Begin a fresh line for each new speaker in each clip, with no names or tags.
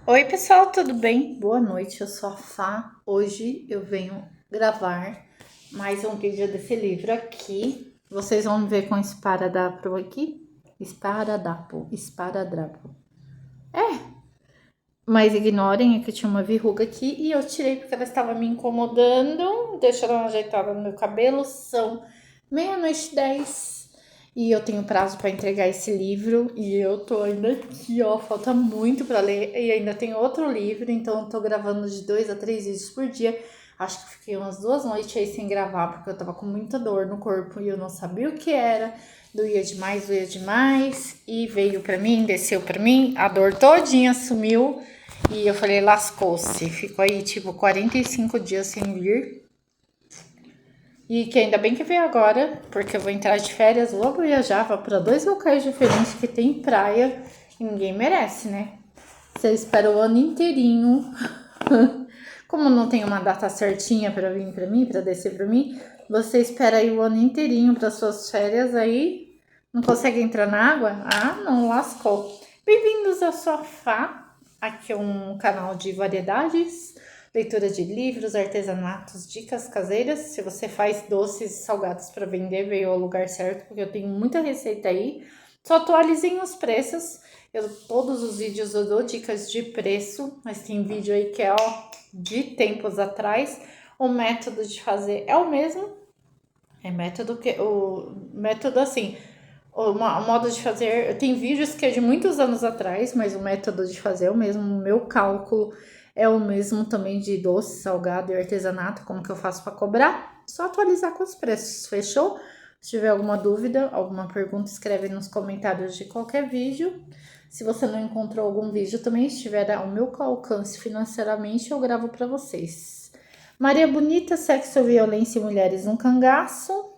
Oi, pessoal, tudo bem? Boa noite, eu sou a Fá. Hoje eu venho gravar mais um vídeo desse livro aqui. Vocês vão ver com esparadrapo aqui. Esparadrapo. Mas ignorem, é que tinha uma verruga aqui e eu tirei porque ela estava me incomodando. Deixa eu dar uma ajeitada no meu cabelo. São meia-noite 10 e eu tenho prazo para entregar esse livro e eu tô ainda aqui, ó, falta muito para ler e ainda tem outro livro, então eu tô gravando de 2 a 3 vídeos por dia. Acho que fiquei umas 2 noites aí sem gravar porque eu tava com muita dor no corpo e eu não sabia o que era. Doía demais e veio para mim, desceu para mim, a dor todinha sumiu e eu falei, lascou-se. Ficou aí tipo 45 dias sem vir. E que ainda bem que veio agora, porque eu vou entrar de férias, vou viajar para 2 locais diferentes que tem praia e ninguém merece, né? Você espera o ano inteirinho. Como não tem uma data certinha para vir para mim, para descer para mim, você espera aí o ano inteirinho para suas férias, aí não consegue entrar na água? Ah, não, lascou. Bem-vindos ao Sofá. Aqui é um canal de variedades, leitura de livros, artesanatos, dicas caseiras. Se você faz doces e salgados para vender, veio ao lugar certo, porque eu tenho muita receita aí. Só atualizem os preços. Todos os vídeos eu dou dicas de preço, mas tem vídeo aí que é de tempos atrás. O método de fazer é o mesmo. O método assim, o modo de fazer, tem vídeos que é de muitos anos atrás, mas o método de fazer é o mesmo, o meu cálculo é o mesmo também de doce, salgado e artesanato, como que eu faço para cobrar? Só atualizar com os preços, fechou? Se tiver alguma dúvida, alguma pergunta, escreve nos comentários de qualquer vídeo. Se você não encontrou algum vídeo também, estiver ao meu alcance financeiramente, eu gravo para vocês. Maria Bonita, Sexo, Violência e Mulheres no Cangaço.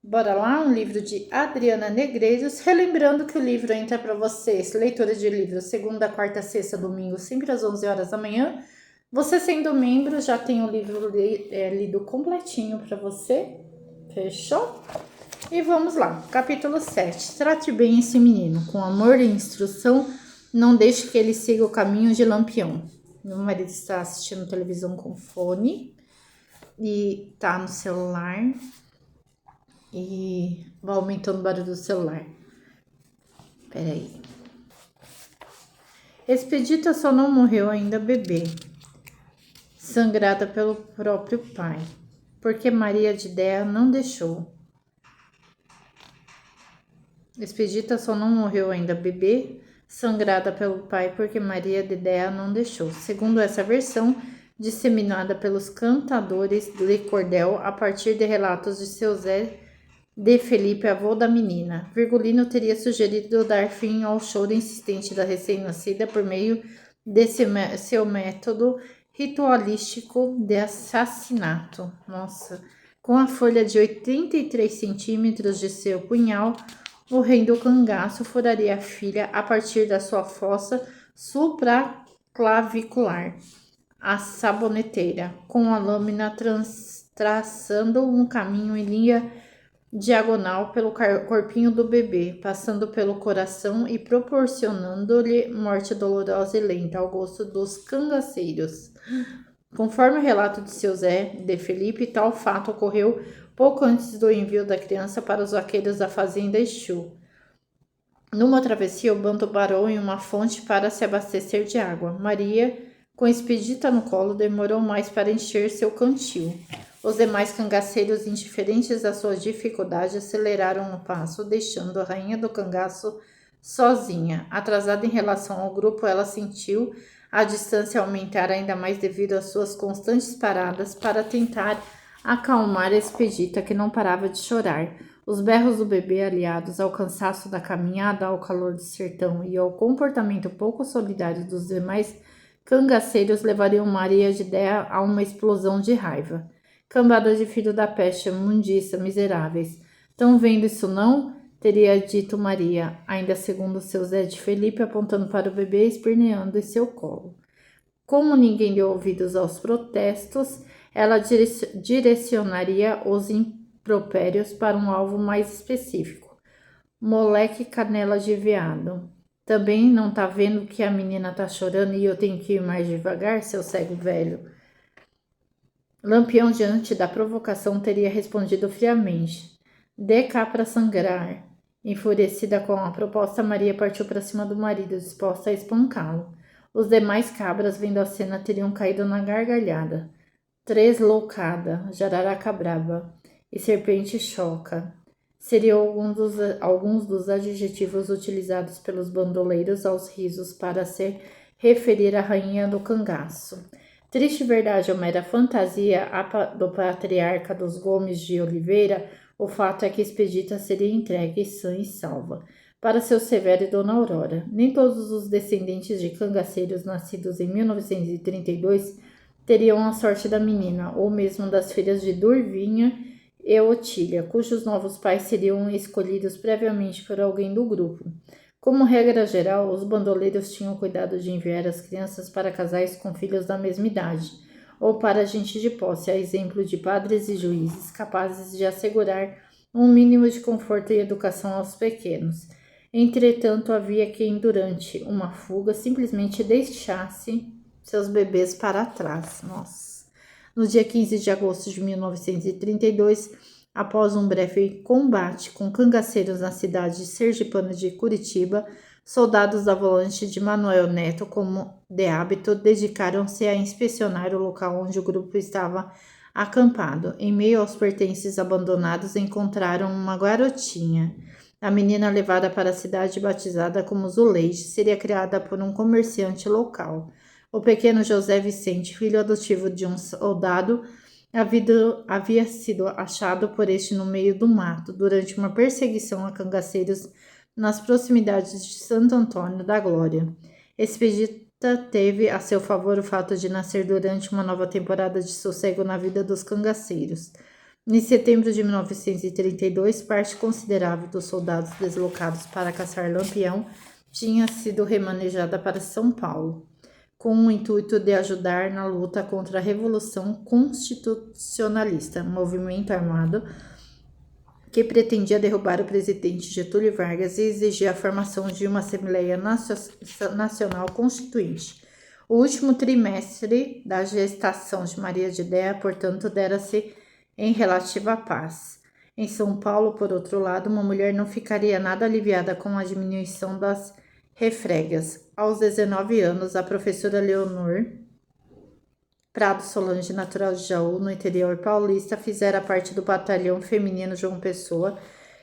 Bora lá, um livro de Adriana Negreiros. Relembrando que o livro entra para vocês, leitura de livros, segunda, quarta, sexta, domingo, sempre às 11 horas da manhã. Você sendo membro, já tem o livro lido completinho para você. Fechou? E vamos lá, capítulo 7. Trate bem esse menino, com amor e instrução, não deixe que ele siga o caminho de Lampião. Meu marido está assistindo televisão com fone e tá no celular e vai aumentando o barulho do celular. Peraí. Expedita só não morreu ainda bebê, sangrada pelo próprio pai, porque Maria de Déa não deixou. Expedita só não morreu ainda bebê, sangrada pelo pai, porque Maria de Déa não deixou. Segundo essa versão, disseminada pelos cantadores de cordel a partir de relatos de seu Zé de Felipe, avô da menina. Virgulino teria sugerido dar fim ao choro insistente da recém-nascida por meio desse seu método ritualístico de assassinato. Nossa! Com a folha de 83 centímetros de seu punhal, o rei do cangaço furaria a filha a partir da sua fossa supraclavicular, a saboneteira, com a lâmina traçando um caminho em linha diagonal pelo corpinho do bebê, passando pelo coração e proporcionando-lhe morte dolorosa e lenta ao gosto dos cangaceiros. Conforme o relato de seu Zé de Felipe, tal fato ocorreu pouco antes do envio da criança para os vaqueiros da fazenda Exu. Numa travessia, o bando parou em uma fonte para se abastecer de água. Maria, com Expedita no colo, demorou mais para encher seu cantil. Os demais cangaceiros, indiferentes à sua dificuldade, aceleraram o passo, deixando a rainha do cangaço sozinha. Atrasada em relação ao grupo, ela sentiu a distância aumentar ainda mais devido às suas constantes paradas para tentar acalmar a Expedita, que não parava de chorar. Os berros do bebê, aliados ao cansaço da caminhada, ao calor do sertão e ao comportamento pouco solidário dos demais cangaceiros, levariam Maria de Déa a uma explosão de raiva. Cambada de filho da peste, mundiça, miseráveis. Tão vendo isso não? Teria dito Maria, ainda segundo seu Zé de Felipe, apontando para o bebê esperneando em seu colo. Como ninguém deu ouvidos aos protestos, ela direcionaria os impropérios para um alvo mais específico. Moleque canela de veado. Também não tá vendo que a menina tá chorando e eu tenho que ir mais devagar, seu cego velho? Lampião, diante da provocação, teria respondido friamente: Dê cá pra sangrar. Enfurecida com a proposta, Maria partiu para cima do marido, disposta a espancá-lo. Os demais cabras, vendo a cena, teriam caído na gargalhada. Tresloucada, jararaca braba e serpente choca seriam alguns dos adjetivos utilizados pelos bandoleiros aos risos para se referir à rainha do cangaço. Triste verdade ou mera fantasia do patriarca dos Gomes de Oliveira, o fato é que Expedita seria entregue sã e salva para seu Severo e Dona Aurora. Nem todos os descendentes de cangaceiros nascidos em 1932 teriam a sorte da menina, ou mesmo das filhas de Durvinha e Otília, cujos novos pais seriam escolhidos previamente por alguém do grupo. Como regra geral, os bandoleiros tinham cuidado de enviar as crianças para casais com filhos da mesma idade, ou para gente de posse, a exemplo de padres e juízes capazes de assegurar um mínimo de conforto e educação aos pequenos. Entretanto, havia quem, durante uma fuga, simplesmente deixasse seus bebês para trás. Nossa. No dia 15 de agosto de 1932, após um breve combate com cangaceiros na cidade sergipana de Curitiba, soldados da volante de Manuel Neto, como de hábito, dedicaram-se a inspecionar o local onde o grupo estava acampado. Em meio aos pertences abandonados, encontraram uma garotinha. A menina, levada para a cidade batizada como Zuleide, seria criada por um comerciante local. O pequeno José Vicente, filho adotivo de um soldado, havia sido achado por este no meio do mato, durante uma perseguição a cangaceiros nas proximidades de Santo Antônio da Glória. Expedita teve a seu favor o fato de nascer durante uma nova temporada de sossego na vida dos cangaceiros. Em setembro de 1932, parte considerável dos soldados deslocados para caçar Lampião tinha sido remanejada para São Paulo, com o intuito de ajudar na luta contra a Revolução Constitucionalista, movimento armado que pretendia derrubar o presidente Getúlio Vargas e exigir a formação de uma Assembleia Nacional Constituinte. O último trimestre da gestação de Maria de Déa, portanto, dera-se em relativa paz. Em São Paulo, por outro lado, uma mulher não ficaria nada aliviada com a diminuição das refregas. Aos 19 anos, a professora Leonor Prado Solange, natural de Jaú, no interior paulista, fizera parte do batalhão feminino João Pessoa,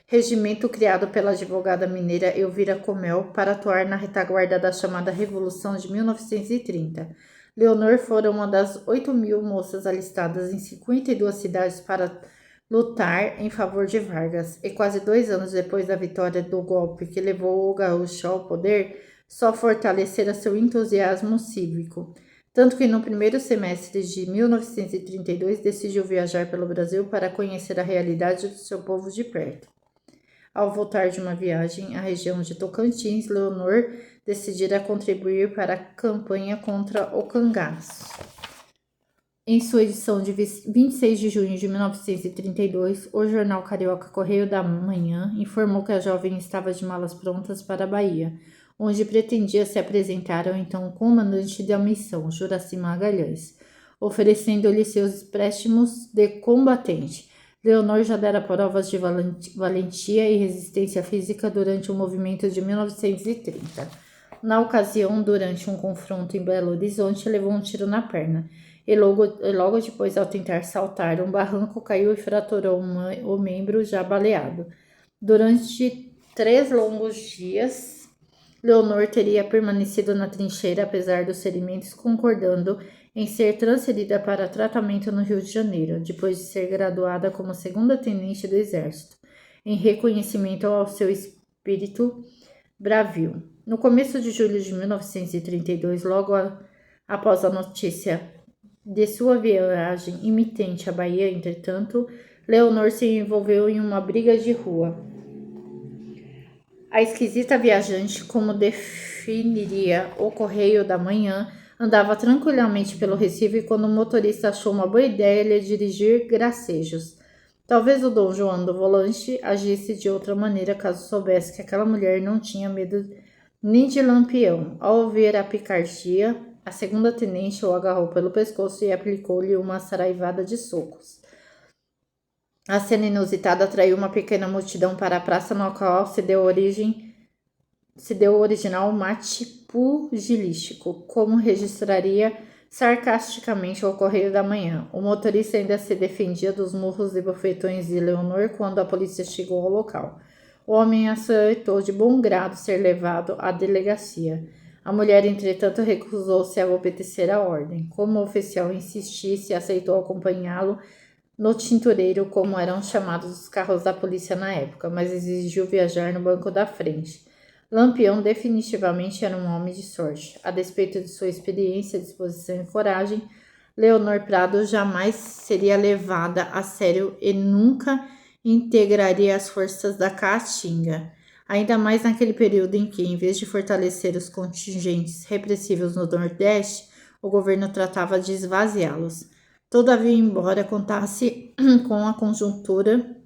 regimento criado pela advogada mineira Elvira Comel para atuar na retaguarda da chamada Revolução de 1930. Leonor fora uma das 8.000 moças alistadas em 52 cidades para lutar em favor de Vargas, e quase 2 anos depois da vitória do golpe que levou o gaúcho ao poder, só fortalecera seu entusiasmo cívico, tanto que no primeiro semestre de 1932 decidiu viajar pelo Brasil para conhecer a realidade do seu povo de perto. Ao voltar de uma viagem à região de Tocantins, Leonor decidira contribuir para a campanha contra o cangaço. Em sua edição de 26 de junho de 1932, o jornal carioca Correio da Manhã informou que a jovem estava de malas prontas para a Bahia, onde pretendia se apresentar ao então comandante da missão, Juraci Magalhães, oferecendo-lhe seus préstimos de combatente. Leonor já dera provas de valentia e resistência física durante o movimento de 1930. Na ocasião, durante um confronto em Belo Horizonte, levou um tiro na perna e logo depois, ao tentar saltar um barranco, caiu e fraturou o membro já baleado. Durante 3 longos dias, Leonor teria permanecido na trincheira, apesar dos ferimentos, concordando em ser transferida para tratamento no Rio de Janeiro, depois de ser graduada como segunda tenente do Exército, em reconhecimento ao seu espírito bravio. No começo de julho de 1932, logo após a notícia de sua viagem imitente à Bahia, entretanto, Leonor se envolveu em uma briga de rua. A esquisita viajante, como definiria o Correio da Manhã, andava tranquilamente pelo Recife quando o motorista achou uma boa ideia lhe dirigir gracejos. Talvez o Dom João do volante agisse de outra maneira caso soubesse que aquela mulher não tinha medo nem de Lampião. Ao ouvir a picardia, a segunda tenente o agarrou pelo pescoço e aplicou-lhe uma saraivada de socos. A cena inusitada atraiu uma pequena multidão para a praça, no qual se deu o original mate pugilístico, como registraria sarcasticamente o Correio da Manhã. O motorista ainda se defendia dos murros e bofetões de Leonor quando a polícia chegou ao local. O homem aceitou de bom grado ser levado à delegacia. A mulher, entretanto, recusou-se a obedecer à ordem. Como o oficial insistisse, aceitou acompanhá-lo no tintureiro, como eram chamados os carros da polícia na época, mas exigiu viajar no banco da frente. Lampião definitivamente era um homem de sorte. A despeito de sua experiência, disposição e coragem, Leonor Prado jamais seria levada a sério e nunca integraria as forças da Caatinga. Ainda mais naquele período em que, em vez de fortalecer os contingentes repressivos no Nordeste, o governo tratava de esvaziá-los. Todavia, embora contasse com a conjuntura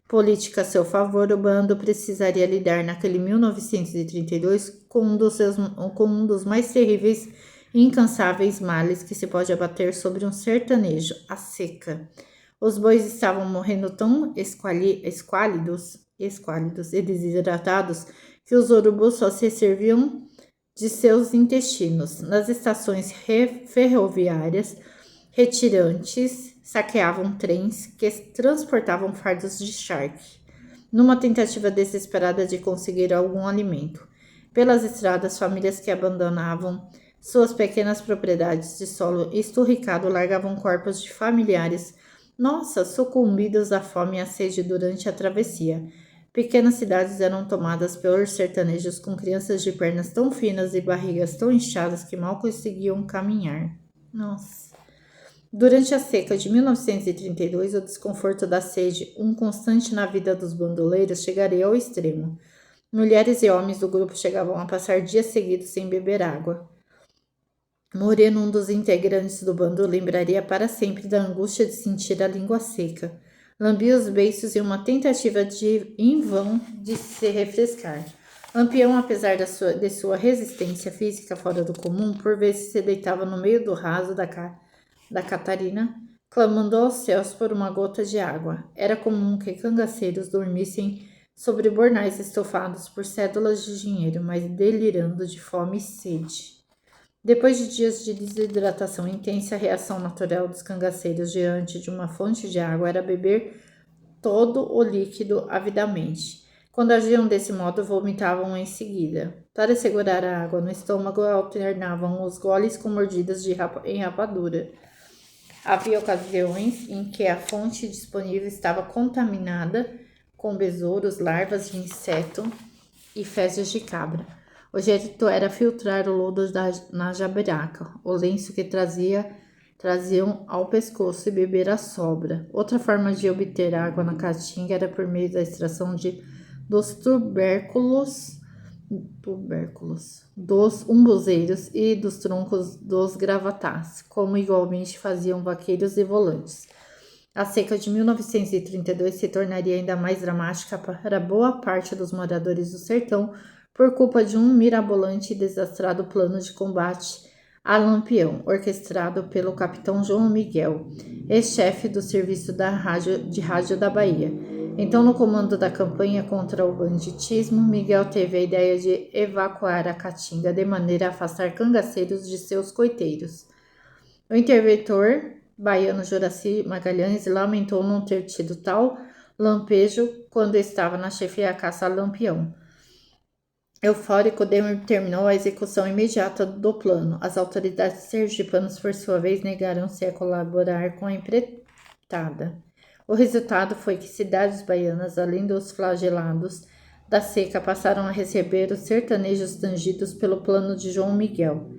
política a seu favor, o bando precisaria lidar naquele 1932 com um dos mais terríveis e incansáveis males que se pode abater sobre um sertanejo, a seca. Os bois estavam morrendo tão esquálidos e desidratados que os urubus só se serviam de seus intestinos. Nas estações ferroviárias, retirantes saqueavam trens que transportavam fardos de charque, numa tentativa desesperada de conseguir algum alimento. Pelas estradas, famílias que abandonavam suas pequenas propriedades de solo esturricado largavam corpos de familiares, sucumbidos à fome e à sede durante a travessia. Pequenas cidades eram tomadas pelos sertanejos com crianças de pernas tão finas e barrigas tão inchadas que mal conseguiam caminhar. Durante a seca de 1932, o desconforto da sede, um constante na vida dos bandoleiros, chegaria ao extremo. Mulheres e homens do grupo chegavam a passar dias seguidos sem beber água. Moreno, um dos integrantes do bando, lembraria para sempre da angústia de sentir a língua seca. Lambia os beiços em uma tentativa em vão de se refrescar. Lampião, apesar de sua resistência física fora do comum, por vezes se deitava no meio do raso da Catarina, clamando aos céus por uma gota de água. Era comum que cangaceiros dormissem sobre bornais estofados por cédulas de dinheiro, mas delirando de fome e sede. Depois de dias de desidratação intensa, a reação natural dos cangaceiros diante de uma fonte de água era beber todo o líquido avidamente. Quando agiam desse modo, vomitavam em seguida. Para segurar a água no estômago, alternavam os goles com mordidas em rapadura. Havia ocasiões em que a fonte disponível estava contaminada com besouros, larvas de inseto e fezes de cabra. O jeito era filtrar o lodo na jabiraca, o lenço que traziam ao pescoço e beber a sobra. Outra forma de obter água na caatinga era por meio da extração dos tubérculos dos umbuzeiros e dos troncos dos gravatás, como igualmente faziam vaqueiros e volantes. A seca de 1932 se tornaria ainda mais dramática para boa parte dos moradores do sertão por culpa de um mirabolante e desastrado plano de combate a Lampião, orquestrado pelo capitão João Miguel, ex-chefe do serviço de rádio da Bahia. Então, no comando da campanha contra o banditismo, Miguel teve a ideia de evacuar a Caatinga de maneira a afastar cangaceiros de seus coiteiros. O interventor baiano Juraci Magalhães lamentou não ter tido tal lampejo quando estava na chefia da caça a Lampião. Eufórico, determinou a execução imediata do plano. As autoridades sergipanas, por sua vez, negaram-se a colaborar com a empreitada. O resultado foi que cidades baianas, além dos flagelados da seca, passaram a receber os sertanejos tangidos pelo plano de João Miguel.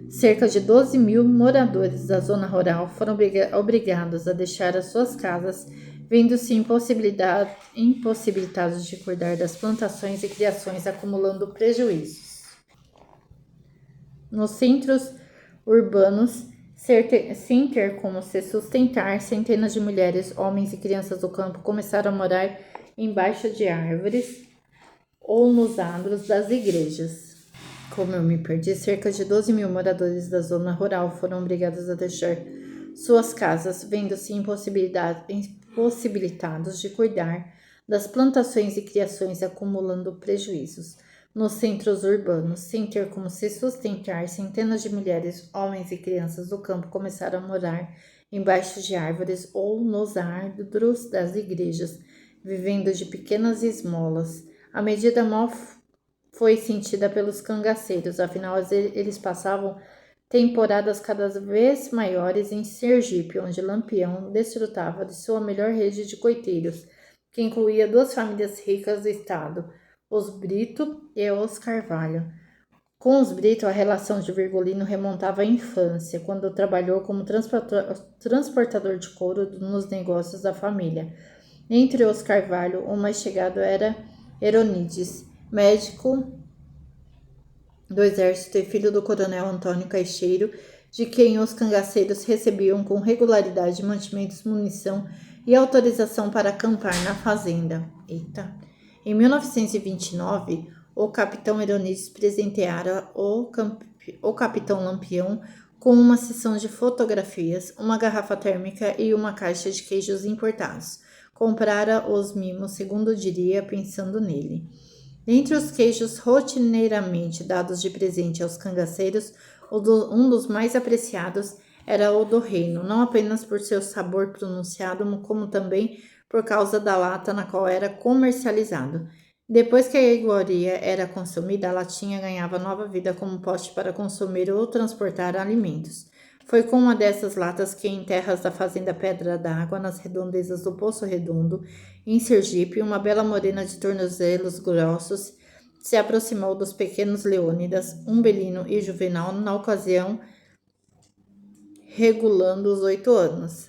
Cerca de 12.000 moradores da zona rural foram obrigados a deixar as suas casas, vendo-se impossibilitados de cuidar das plantações e criações, acumulando prejuízos. Nos centros urbanos, sem ter como se sustentar, centenas de mulheres, homens e crianças do campo começaram a morar embaixo de árvores ou nos adros das igrejas. Como eu me perdi, cerca de 12.000 moradores da zona rural foram obrigados a deixar suas casas, vendo-se impossibilitados de cuidar das plantações e criações, acumulando prejuízos. Nos centros urbanos, sem ter como se sustentar, centenas de mulheres, homens e crianças do campo começaram a morar embaixo de árvores ou nos ardros das igrejas, vivendo de pequenas esmolas. A medida mal foi sentida pelos cangaceiros, afinal eles passavam temporadas cada vez maiores em Sergipe, onde Lampião desfrutava de sua melhor rede de coiteiros, que incluía 2 famílias ricas do estado, os Brito e os Carvalho. Com os Brito, a relação de Virgulino remontava à infância, quando trabalhou como transportador de couro nos negócios da família. Entre os Carvalho, o mais chegado era Heronides, médico do exército e filho do coronel Antônio Caixeiro, de quem os cangaceiros recebiam com regularidade mantimentos, munição e autorização para acampar na fazenda. Em 1929, o capitão Heronides presenteara o capitão Lampião com uma sessão de fotografias, uma garrafa térmica e uma caixa de queijos importados. Comprara os mimos, segundo diria, pensando nele. Dentre os queijos rotineiramente dados de presente aos cangaceiros, um dos mais apreciados era o do Reino, não apenas por seu sabor pronunciado, como também por causa da lata na qual era comercializado. Depois que a iguaria era consumida, a latinha ganhava nova vida como pote para consumir ou transportar alimentos. Foi com uma dessas latas que, em terras da fazenda Pedra d'Água, nas redondezas do Poço Redondo, em Sergipe, uma bela morena de tornozelos grossos se aproximou dos pequenos Leônidas, Umbelino e Juvenal, na ocasião, regulando os 8 anos.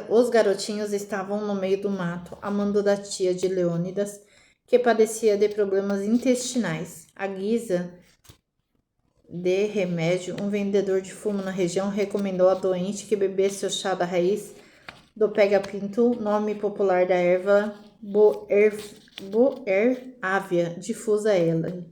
Os garotinhos estavam no meio do mato, amando da tia de Leônidas, que padecia de problemas intestinais. À guisa de remédio, um vendedor de fumo na região recomendou à doente que bebesse o chá da raiz do pega-pinto, nome popular da erva boerávia, difusa ela,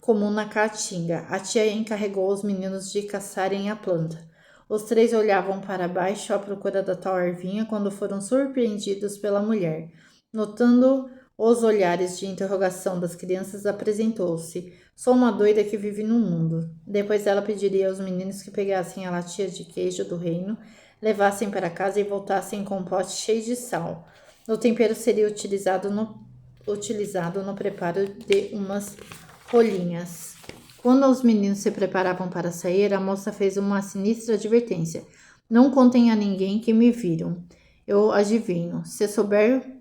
comum na caatinga. A tia encarregou os meninos de caçarem a planta. Os 3 olhavam para baixo à procura da tal ervinha quando foram surpreendidos pela mulher. Notando os olhares de interrogação das crianças, apresentou-se. Sou uma doida que vive no mundo. Depois ela pediria aos meninos que pegassem a latinha de queijo do reino, levassem para casa e voltassem com um pote cheio de sal. O tempero seria utilizado no preparo de umas rolinhas. Quando os meninos se preparavam para sair, a moça fez uma sinistra advertência. Não contem a ninguém que me viram. Eu adivinho. Se souber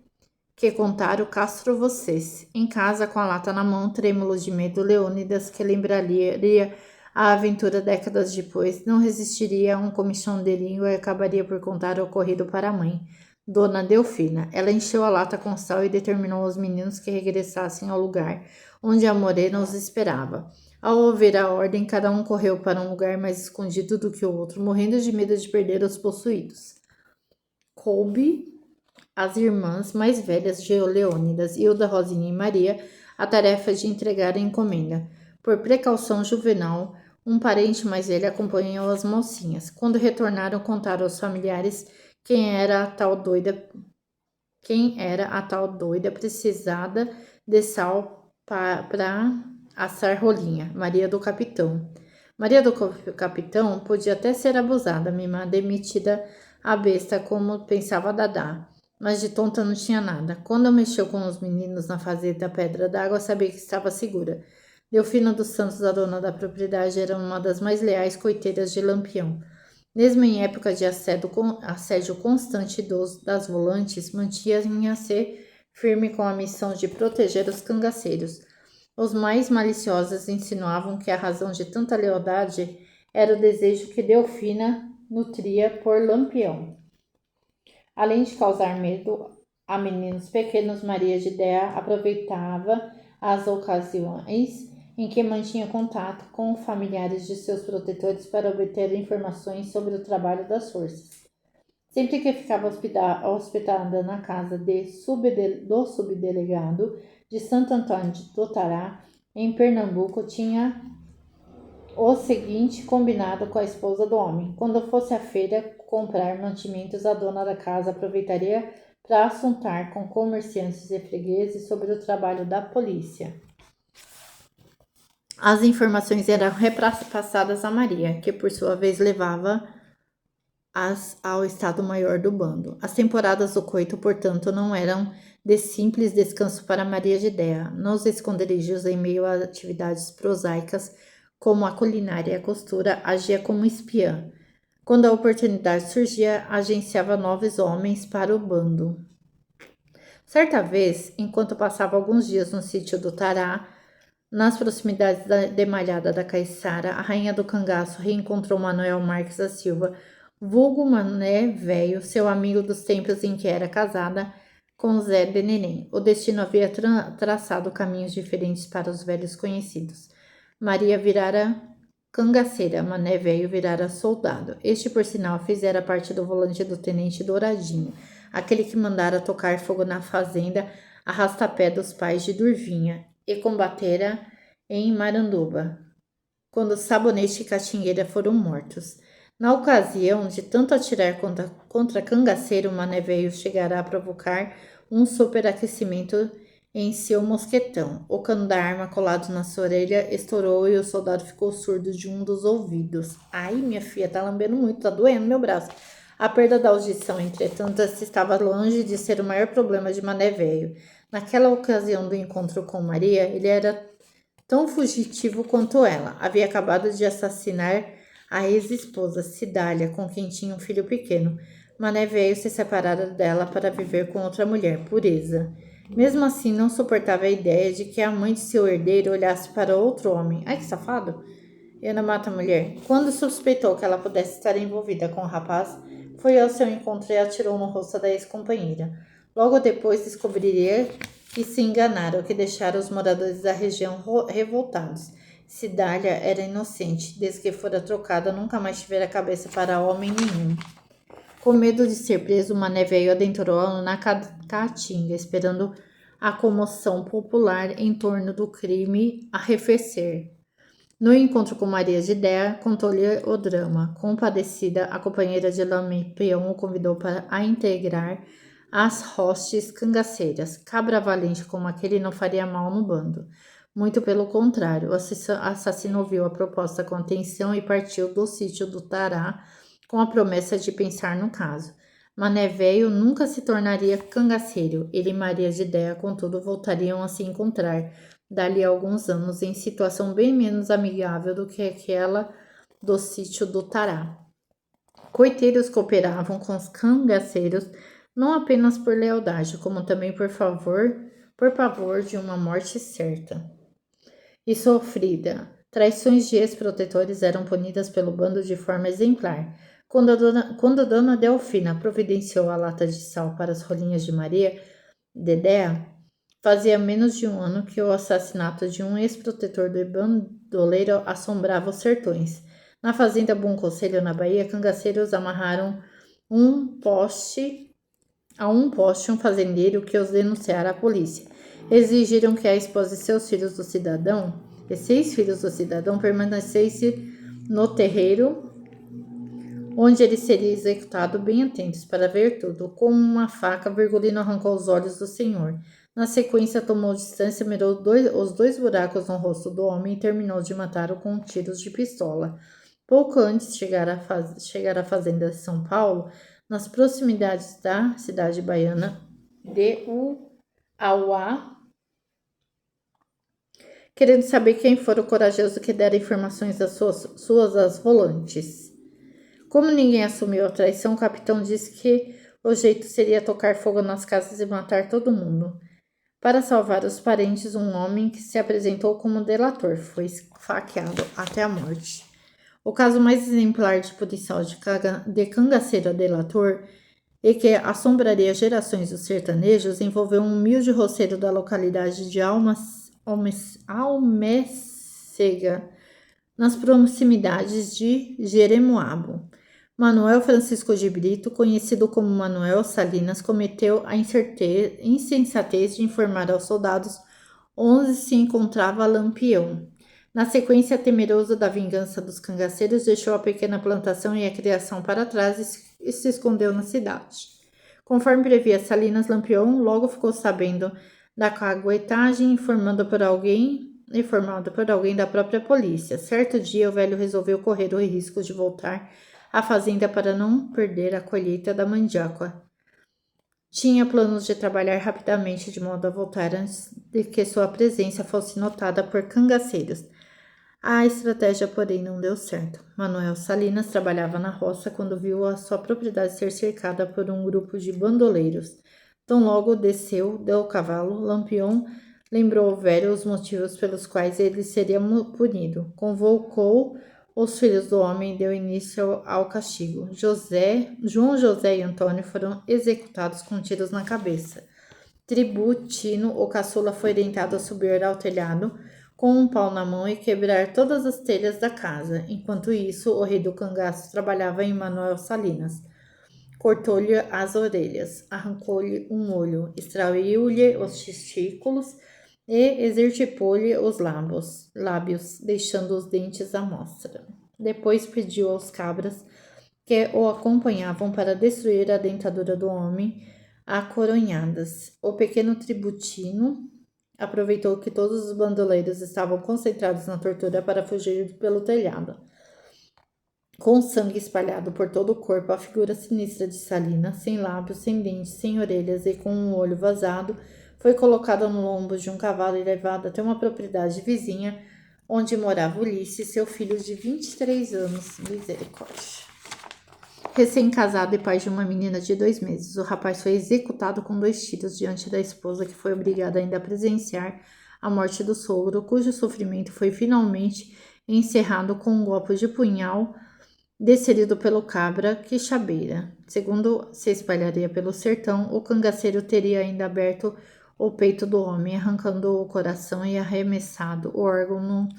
que contaram, castro vocês. Em casa, com a lata na mão, trêmulo de medo, Leônidas, que lembraria a aventura décadas depois, não resistiria a um comichão de língua e acabaria por contar o ocorrido para a mãe, Dona Delfina. Ela encheu a lata com sal e determinou aos meninos que regressassem ao lugar onde a morena os esperava. Ao ouvir a ordem, cada um correu para um lugar mais escondido do que o outro, morrendo de medo de perder os possuídos. Coube às irmãs mais velhas de Leônidas, Hilda, Rosinha e Maria, a tarefa de entregar a encomenda. Por precaução juvenal, um parente mais velho acompanhou as mocinhas. Quando retornaram, contaram aos familiares quem era a tal doida precisada de sal para assar rolinha, Maria do Capitão. Maria do Capitão podia até ser abusada, mimada e metida a besta, como pensava Dadá, mas de tonta não tinha nada. Quando mexeu com os meninos na fazenda Pedra d'Água, sabia que estava segura. Delfina dos Santos, a dona da propriedade, era uma das mais leais coiteiras de Lampião. Mesmo em época de assédio constante das volantes, mantinha-se firme com a missão de proteger os cangaceiros. Os mais maliciosos insinuavam que a razão de tanta lealdade era o desejo que Delfina nutria por Lampião. Além de causar medo a meninos pequenos, Maria de Déa aproveitava as ocasiões em que mantinha contato com familiares de seus protetores para obter informações sobre o trabalho das forças. Sempre que ficava hospedada na casa do subdelegado de Santo Antônio do Tará, em Pernambuco, tinha o seguinte combinado com a esposa do homem: quando fosse à feira comprar mantimentos, a dona da casa aproveitaria para assuntar com comerciantes e fregueses sobre o trabalho da polícia. As informações eram repassadas a Maria, que por sua vez levava ao Estado-Maior do bando. As temporadas do coito, portanto, não eram de simples descanso para Maria de Déa. Nos esconderijos, em meio a atividades prosaicas, como a culinária e a costura, agia como espiã. Quando a oportunidade surgia, agenciava novos homens para o bando. Certa vez, enquanto passava alguns dias no sítio do Tará, nas proximidades da demalhada da Caiçara, a rainha do cangaço reencontrou Manuel Marques da Silva, vulgo Mané Velho, seu amigo dos tempos em que era casada com Zé de Neném. O destino havia traçado caminhos diferentes para os velhos conhecidos. Maria virara cangaceira, Mané Velho virara soldado. Este, por sinal, fizera parte do volante do tenente Douradinho, aquele que mandara tocar fogo na fazenda Arrastapé dos pais de Durvinha, e combatera em Maranduba, quando Sabonete e Catingueira foram mortos. Na ocasião de tanto atirar contra Cangaceiro, Mané Velho chegará a provocar um superaquecimento em seu mosquetão. O cano da arma colado na sua orelha estourou e o soldado ficou surdo de um dos ouvidos. Ai, minha filha, tá lambendo muito, tá doendo meu braço. A perda da audição, entretanto, estava longe de ser o maior problema de Mané Velho. Naquela ocasião do encontro com Maria, ele era tão fugitivo quanto ela. Havia acabado de assassinar a ex-esposa, Cidália, com quem tinha um filho pequeno. Mané Velho se separara dela para viver com outra mulher, Pureza. Mesmo assim, não suportava a ideia de que a mãe de seu herdeiro olhasse para outro homem. Ai, que safado! Ana mata a mulher. Quando suspeitou que ela pudesse estar envolvida com o rapaz, foi ao seu encontro e atirou no rosto da ex-companheira. Logo depois descobriria que se enganara, o que deixara os moradores da região revoltados. Cidália era inocente, desde que fora trocada, nunca mais tivera cabeça para homem nenhum. Com medo de ser preso, Mané Velho adentrou na Caatinga, esperando a comoção popular em torno do crime arrefecer. No encontro com Maria de Déa, contou-lhe o drama. Compadecida, a companheira de Lampião o convidou para a integrar as hostes cangaceiras. Cabra valente como aquele não faria mal no bando. Muito pelo contrário, o assassino ouviu a proposta com atenção e partiu do sítio do Tará com a promessa de pensar no caso. Mané Velho nunca se tornaria cangaceiro. Ele e Maria de Déa, contudo, voltariam a se encontrar dali a alguns anos em situação bem menos amigável do que aquela do sítio do Tará. Coiteiros cooperavam com os cangaceiros não apenas por lealdade, como também por pavor de uma morte certa e sofrida. Traições de ex-protetores eram punidas pelo bando de forma exemplar. Quando a dona Delfina providenciou a lata de sal para as rolinhas de Maria, Dedéa, fazia menos de um ano que o assassinato de um ex-protetor do bandoleiro assombrava os sertões. Na fazenda Bom Conselho, na Bahia, cangaceiros amarraram a um poste um fazendeiro que os denunciara à polícia. Exigiram que a esposa e seis filhos do cidadão permanecessem no terreiro onde ele seria executado, bem atentos para ver tudo. Com uma faca, Virgulino arrancou os olhos do senhor. Na sequência, tomou distância, mirou os dois buracos no rosto do homem e terminou de matá-lo com tiros de pistola. Pouco antes de chegar à fazenda de São Paulo, nas proximidades da cidade baiana de Uauá, querendo saber quem fora o corajoso que dera informações das suas volantes. Como ninguém assumiu a traição, o capitão disse que o jeito seria tocar fogo nas casas e matar todo mundo. Para salvar os parentes, um homem que se apresentou como delator foi esfaqueado até a morte. O caso mais exemplar de punição de cangaceiro a delator e que assombraria gerações dos sertanejos envolveu um humilde roceiro da localidade de Almecega, nas proximidades de Jeremoabo. Manuel Francisco de Brito, conhecido como Manuel Salinas, cometeu a insensatez de informar aos soldados onde se encontrava Lampião. Na sequência, temeroso da vingança dos cangaceiros, deixou a pequena plantação e a criação para trás e se escondeu na cidade. Conforme previa Salinas Lampião, logo ficou sabendo da caguetagem informado por alguém da própria polícia. Certo dia, o velho resolveu correr o risco de voltar à fazenda para não perder a colheita da mandioca. Tinha planos de trabalhar rapidamente de modo a voltar antes de que sua presença fosse notada por cangaceiros. A estratégia, porém, não deu certo. Manuel Salinas trabalhava na roça quando viu a sua propriedade ser cercada por um grupo de bandoleiros. Tão logo desceu do cavalo, Lampião lembrou ao velho os motivos pelos quais ele seria punido. Convocou os filhos do homem e deu início ao castigo. João José e Antônio foram executados com tiros na cabeça. Tributino, o caçula, foi orientado a subir ao telhado com um pau na mão e quebrar todas as telhas da casa. Enquanto isso, o rei do cangaço trabalhava em Manuel Salinas. Cortou-lhe as orelhas, arrancou-lhe um olho, extraiu-lhe os testículos e extirpou-lhe os lábios, deixando os dentes à mostra. Depois pediu aos cabras que o acompanhavam para destruir a dentadura do homem a coronhadas. O pequeno Tributino aproveitou que todos os bandoleiros estavam concentrados na tortura para fugir pelo telhado. Com sangue espalhado por todo o corpo, a figura sinistra de Salinas, sem lábios, sem dentes, sem orelhas e com um olho vazado, foi colocada no lombo de um cavalo e levada até uma propriedade vizinha, onde morava Ulisses, seu filho de 23 anos. Misericórdia. Recém-casado e pai de uma menina de 2 meses, o rapaz foi executado com 2 tiros diante da esposa, que foi obrigada ainda a presenciar a morte do sogro, cujo sofrimento foi finalmente encerrado com um golpe de punhal desferido pelo cabra quixabeira. Segundo se espalharia pelo sertão, o cangaceiro teria ainda aberto o peito do homem, arrancando o coração e arremessado o órgão no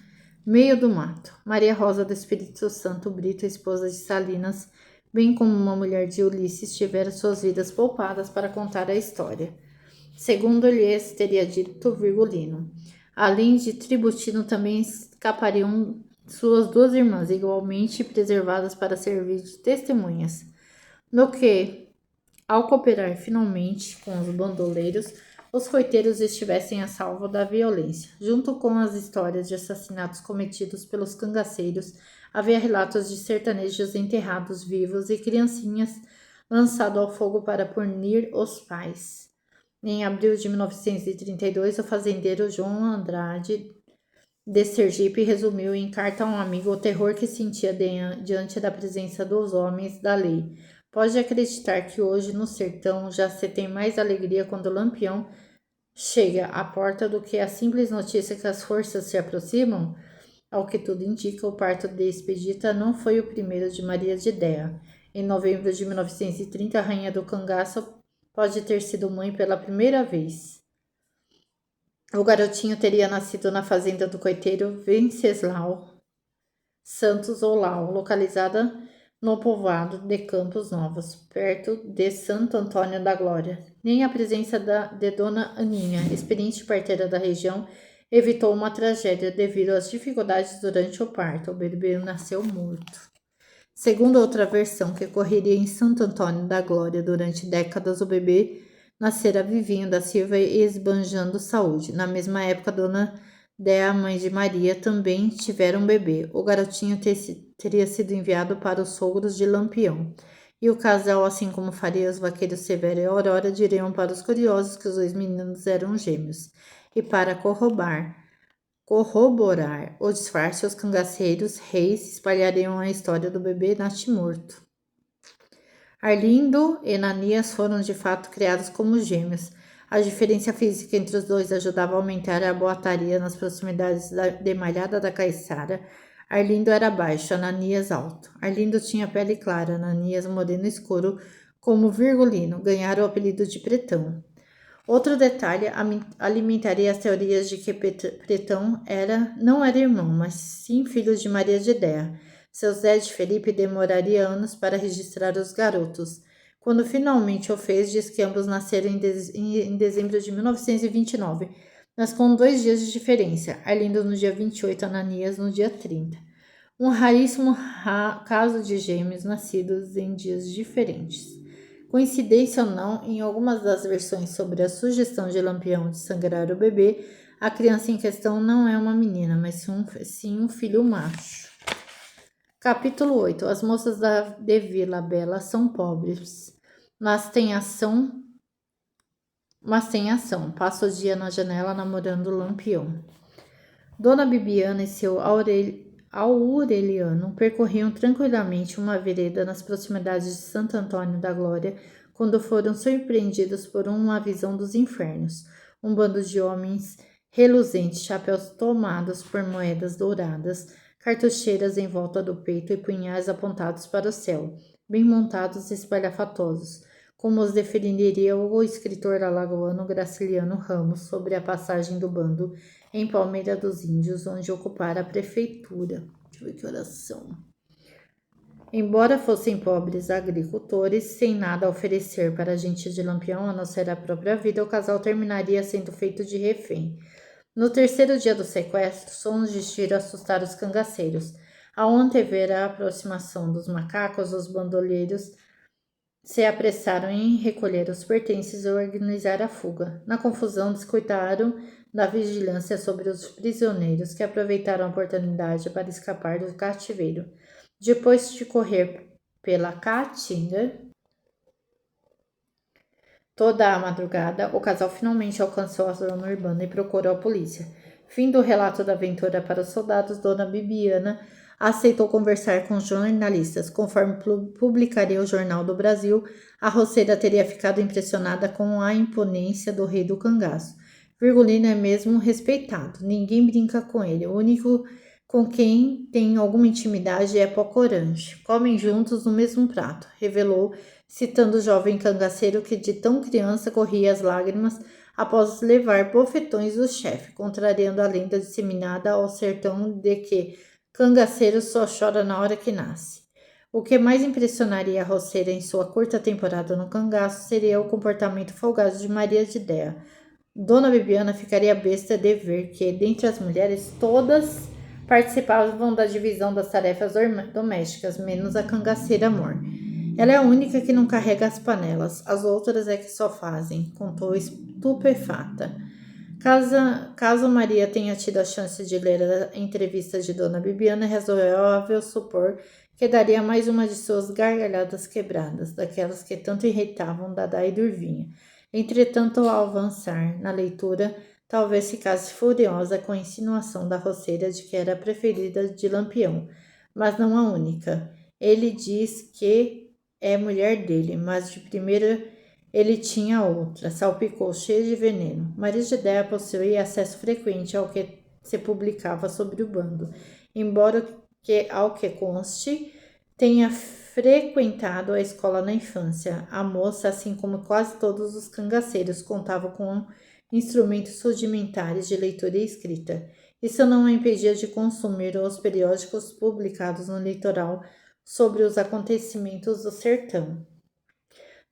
meio do mato. Maria Rosa do Espírito Santo Brito, esposa de Salinas, bem como uma mulher de Ulisses, tiveram suas vidas poupadas para contar a história. Segundo lhes teria dito Virgulino. Além de Tributino, também escapariam suas 2 irmãs, igualmente preservadas para servir de testemunhas. No que, ao cooperar finalmente com os bandoleiros, os coiteiros estivessem a salvo da violência. Junto com as histórias de assassinatos cometidos pelos cangaceiros, havia relatos de sertanejos enterrados vivos e criancinhas lançados ao fogo para punir os pais. Em abril de 1932, o fazendeiro João Andrade de Sergipe resumiu em carta a um amigo o terror que sentia diante da presença dos homens da lei. Pode acreditar que hoje no sertão já se tem mais alegria quando o Lampião chega à porta do que a simples notícia que as forças se aproximam? Ao que tudo indica, o parto de Expedita não foi o primeiro de Maria de Déa. Em novembro de 1930, a rainha do cangaço pode ter sido mãe pela primeira vez. O garotinho teria nascido na fazenda do coiteiro Venceslau Santos Olau, localizada no povoado de Campos Novos, perto de Santo Antônio da Glória. Nem a presença de Dona Aninha, experiente parteira da região, evitou uma tragédia devido às dificuldades durante o parto. O bebê nasceu morto. Segundo outra versão, que ocorreria em Santo Antônio da Glória durante décadas, o bebê nascera vivinho da Silva e esbanjando saúde. Na mesma época, Dona Déa, mãe de Maria, também tivera um bebê. O garotinho teria sido enviado para os sogros de Lampião. E o casal, assim como faria os vaqueiros Severo e Aurora, diriam para os curiosos que os 2 meninos eram gêmeos. E para corroborar o disfarce, os cangaceiros reis espalhariam a história do bebê natimorto. Arlindo e Ananias foram de fato criados como gêmeos. A diferença física entre os dois ajudava a aumentar a boataria nas proximidades de Malhada da Caiçara. Arlindo era baixo, Ananias alto. Arlindo tinha pele clara, Ananias moreno escuro, como Virgulino, ganhara o apelido de Pretão. Outro detalhe alimentaria as teorias de que Pretão não era irmão, mas sim filho de Maria de Déa. Seu Zé de Felipe demoraria anos para registrar os garotos. Quando finalmente o fez, diz que ambos nasceram em dezembro de 1929, mas com 2 dias de diferença, Arlindo no dia 28, Ananias no dia 30. Um raríssimo caso de gêmeos nascidos em dias diferentes. Coincidência ou não, em algumas das versões sobre a sugestão de Lampião de sangrar o bebê, a criança em questão não é uma menina, mas sim um filho macho. Capítulo 8. As moças de Vila Bela são pobres, mas têm ação. Passa o dia na janela namorando o Lampião. Dona Bibiana e seu Aureliano percorriam tranquilamente uma vereda nas proximidades de Santo Antônio da Glória quando foram surpreendidos por uma visão dos infernos. Um bando de homens reluzentes, chapéus tomados por moedas douradas, cartucheiras em volta do peito e punhais apontados para o céu, bem montados e espalhafatosos, como os definiria o escritor alagoano Graciliano Ramos sobre a passagem do bando em Palmeira dos Índios, onde ocupara a prefeitura. Deixa eu ver que oração. Embora fossem pobres agricultores, sem nada a oferecer para a gente de Lampião, a não ser a própria vida, o casal terminaria sendo feito de refém. No terceiro dia do sequestro, sons de tiro assustaram os cangaceiros. Ao antever a aproximação dos macacos, os bandolheiros se apressaram em recolher os pertences e organizar a fuga. Na confusão, descuidaram da vigilância sobre os prisioneiros, que aproveitaram a oportunidade para escapar do cativeiro. Depois de correr pela Caatinga toda a madrugada, o casal finalmente alcançou a zona urbana e procurou a polícia. Fim do relato da aventura para os soldados, Dona Bibiana aceitou conversar com os jornalistas. Conforme publicaria o Jornal do Brasil, a roceira teria ficado impressionada com a imponência do rei do cangaço. Virgulino é mesmo respeitado, ninguém brinca com ele. O único com quem tem alguma intimidade é Pocorange. Comem juntos no mesmo prato, revelou, citando o jovem cangaceiro que de tão criança corria as lágrimas após levar bofetões do chefe, contrariando a lenda disseminada ao sertão de que cangaceiro só chora na hora que nasce. O que mais impressionaria a roceira em sua curta temporada no cangaço seria o comportamento folgado de Maria de Déa. Dona Bibiana ficaria besta de ver que, dentre as mulheres, todas participavam da divisão das tarefas domésticas, menos a cangaceira Amor. Ela é a única que não carrega as panelas, as outras é que só fazem, contou estupefata. Caso Maria tenha tido a chance de ler a entrevista de Dona Bibiana, é razoável supor que daria mais uma de suas gargalhadas quebradas, daquelas que tanto irritavam Dadá e Durvinha. Entretanto, ao avançar na leitura, talvez ficasse furiosa com a insinuação da roceira de que era a preferida de Lampião, mas não a única. Ele diz que é mulher dele, mas de primeira ele tinha outra, salpicou, cheia de veneno. Maria de Déa possuía acesso frequente ao que se publicava sobre o bando, embora ao que conste, tenha frequentado a escola na infância. A moça, assim como quase todos os cangaceiros, contava com instrumentos rudimentares de leitura e escrita. Isso não a impedia de consumir os periódicos publicados no litoral sobre os acontecimentos do sertão.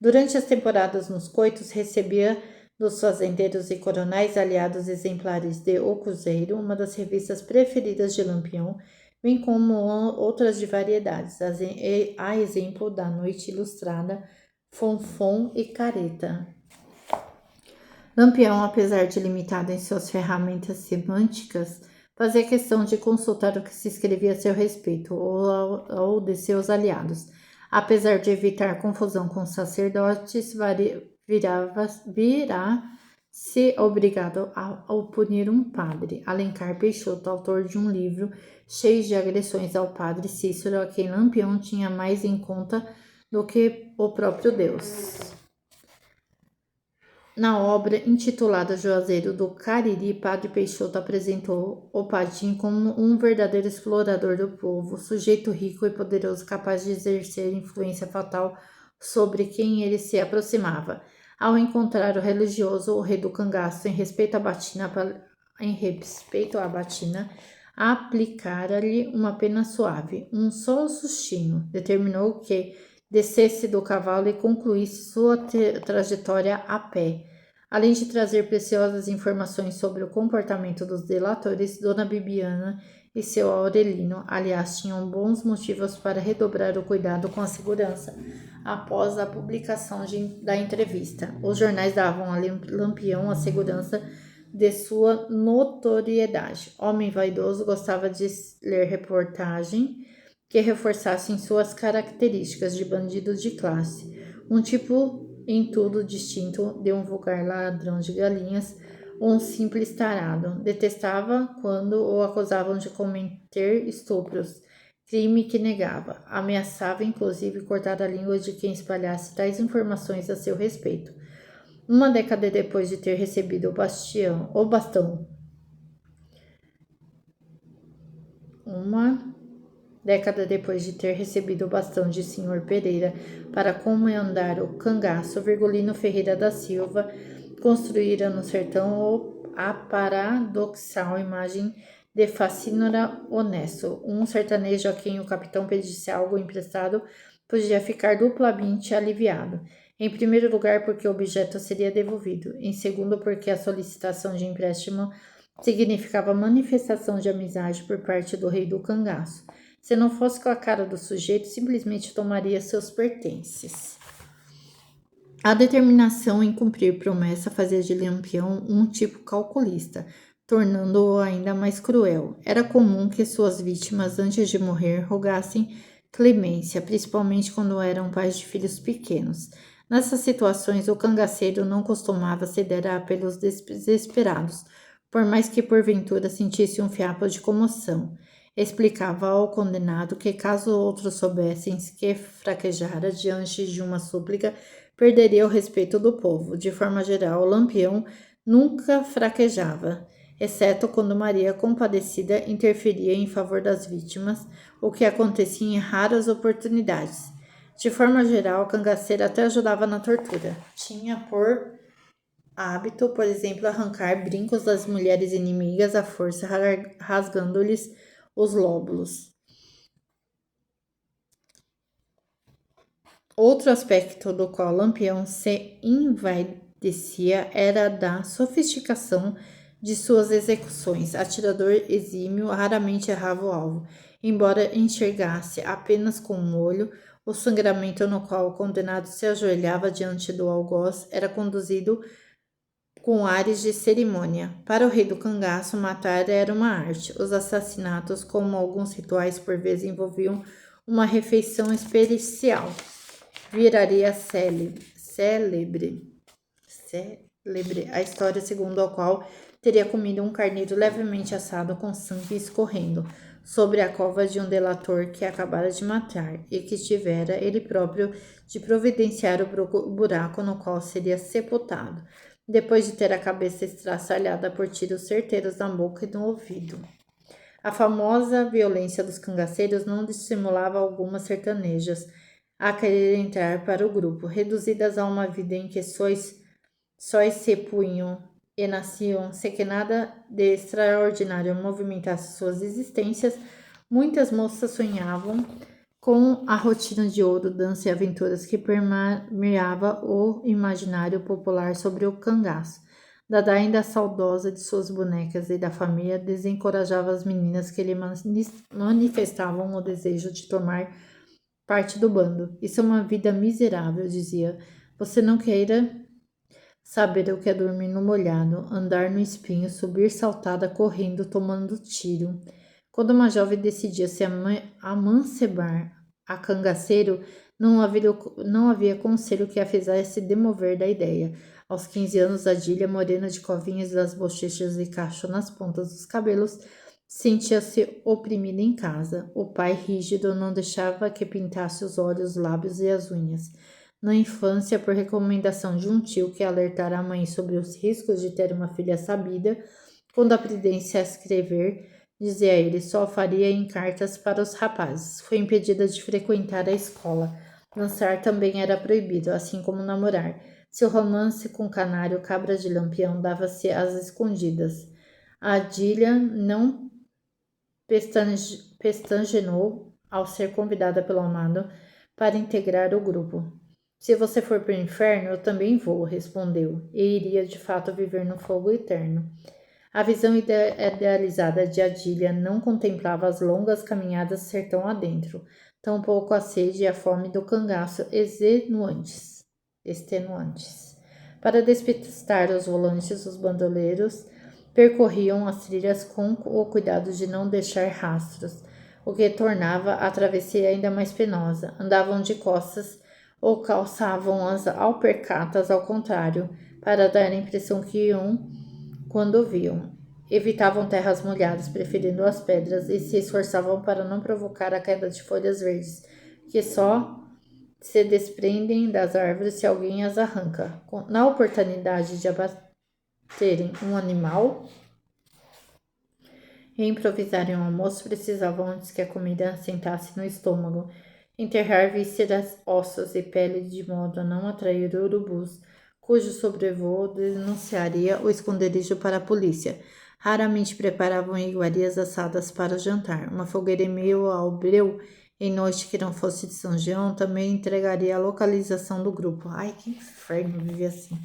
Durante as temporadas nos coitos, recebia dos fazendeiros e coronais aliados exemplares de O Cruzeiro, uma das revistas preferidas de Lampião, bem como outras de variedades, a exemplo da Noite Ilustrada, Fonfon e Careta. Lampião, apesar de limitado em suas ferramentas semânticas, fazia questão de consultar o que se escrevia a seu respeito ou de seus aliados. Apesar de evitar confusão com sacerdotes, virá-se obrigado a punir um padre. Alencar Peixoto, autor de um livro cheio de agressões ao padre Cícero, a quem Lampião tinha mais em conta do que o próprio Deus. Na obra intitulada Juazeiro do Cariri, Padre Peixoto apresentou o Padim como um verdadeiro explorador do povo, sujeito rico e poderoso capaz de exercer influência fatal sobre quem ele se aproximava. Ao encontrar o religioso, o rei do cangaço, em respeito à batina, aplicara-lhe uma pena suave, um só sustinho. Determinou que descesse do cavalo e concluísse sua trajetória a pé. Além de trazer preciosas informações sobre o comportamento dos delatores, Dona Bibiana e seu Aurelino, aliás, tinham bons motivos para redobrar o cuidado com a segurança após a publicação da entrevista. Os jornais davam a Lampião a segurança de sua notoriedade. Homem vaidoso, gostava de ler reportagem que reforçassem suas características de bandido de classe, um tipo em tudo distinto de um vulgar ladrão de galinhas ou um simples tarado. Detestava quando o acusavam de cometer estupros, crime que negava. Ameaçava inclusive cortar a língua de quem espalhasse tais informações a seu respeito. Uma década depois de ter recebido o bastão. Uma década depois de ter recebido o bastão de Sr. Pereira para comandar o cangaço, Virgulino Ferreira da Silva construíra no sertão a paradoxal imagem de Facínora honesto, um sertanejo a quem o capitão pedisse algo emprestado podia ficar duplamente aliviado. Em primeiro lugar, porque o objeto seria devolvido. Em segundo, porque a solicitação de empréstimo significava manifestação de amizade por parte do rei do cangaço. Se não fosse com a cara do sujeito, simplesmente tomaria seus pertences. A determinação em cumprir promessa fazia de Lampião um tipo calculista, tornando-o ainda mais cruel. Era comum que suas vítimas, antes de morrer, rogassem clemência, principalmente quando eram pais de filhos pequenos. Nessas situações, o cangaceiro não costumava ceder a apelos desesperados, por mais que porventura sentisse um fiapo de comoção. Explicava ao condenado que, caso outros soubessem que fraquejara diante de uma súplica, perderia o respeito do povo. De forma geral, Lampião nunca fraquejava, exceto quando Maria Compadecida interferia em favor das vítimas, o que acontecia em raras oportunidades. De forma geral, o cangaceiro até ajudava na tortura. Tinha por hábito, por exemplo, arrancar brincos das mulheres inimigas à força, rasgando-lhes os lóbulos. Outro aspecto do qual Lampião se envaidecia era da sofisticação de suas execuções. Atirador exímio raramente errava o alvo, embora enxergasse apenas com um olho. O sangramento no qual o condenado se ajoelhava diante do algoz era conduzido com ares de cerimônia. Para o rei do cangaço, matar era uma arte. Os assassinatos, como alguns rituais por vezes, envolviam uma refeição especial. Viraria célebre a história segundo a qual teria comido um carneiro levemente assado com sangue escorrendo sobre a cova de um delator que acabara de matar e que tivera ele próprio de providenciar o buraco no qual seria sepultado, depois de ter a cabeça estraçalhada por tiros certeiros na boca e no ouvido. A famosa violência dos cangaceiros não dissimulava algumas sertanejas a querer entrar para o grupo, reduzidas a uma vida em que sóis se punham e nasciam, sem que nada de extraordinário movimentasse suas existências. Muitas moças sonhavam com a rotina de ouro, dança e aventuras que permeava o imaginário popular sobre o cangaço. Dada ainda saudosa de suas bonecas e da família, desencorajava as meninas que lhe manifestavam o desejo de tomar parte do bando. Isso é uma vida miserável, dizia. Você não queira saber o que é dormir no molhado, andar no espinho, subir saltada, correndo, tomando tiro. Quando uma jovem decidia se amancebar a cangaceiro, não havia conselho que a fizesse demover da ideia. Aos 15 anos, Adília, morena de covinhas das bochechas e cacho nas pontas dos cabelos, sentia-se oprimida em casa. O pai, rígido, não deixava que pintasse os olhos, os lábios e as unhas. Na infância, por recomendação de um tio que alertara a mãe sobre os riscos de ter uma filha sabida, quando aprendesse a escrever, dizia ele, só faria em cartas para os rapazes. Foi impedida de frequentar a escola. Dançar também era proibido, assim como namorar. Seu romance com o canário Cabra de Lampião dava-se às escondidas. A Adília não pestangenou ao ser convidada pelo amado para integrar o grupo. Se você for para o inferno, eu também vou, respondeu, e iria de fato viver no fogo eterno. A visão idealizada de Adília não contemplava as longas caminhadas sertão adentro, tampouco a sede e a fome do cangaço extenuantes. Para despistar os volantes, os bandoleiros percorriam as trilhas com o cuidado de não deixar rastros, o que tornava a travessia ainda mais penosa. Andavam de costas ou calçavam as alpercatas ao contrário, para dar a impressão que iam quando viam. Evitavam terras molhadas, preferindo as pedras, e se esforçavam para não provocar a queda de folhas verdes, que só se desprendem das árvores se alguém as arranca. Na oportunidade de abaterem um animal e improvisarem um almoço, precisavam antes que a comida assentasse no estômago, enterrar vísceras, ossos e pele de modo a não atrair urubus, cujo sobrevoo denunciaria o esconderijo para a polícia. Raramente preparavam iguarias assadas para o jantar. Uma fogueira em meio ao breu, em noite que não fosse de São João, também entregaria a localização do grupo. Ai, que inferno viver assim.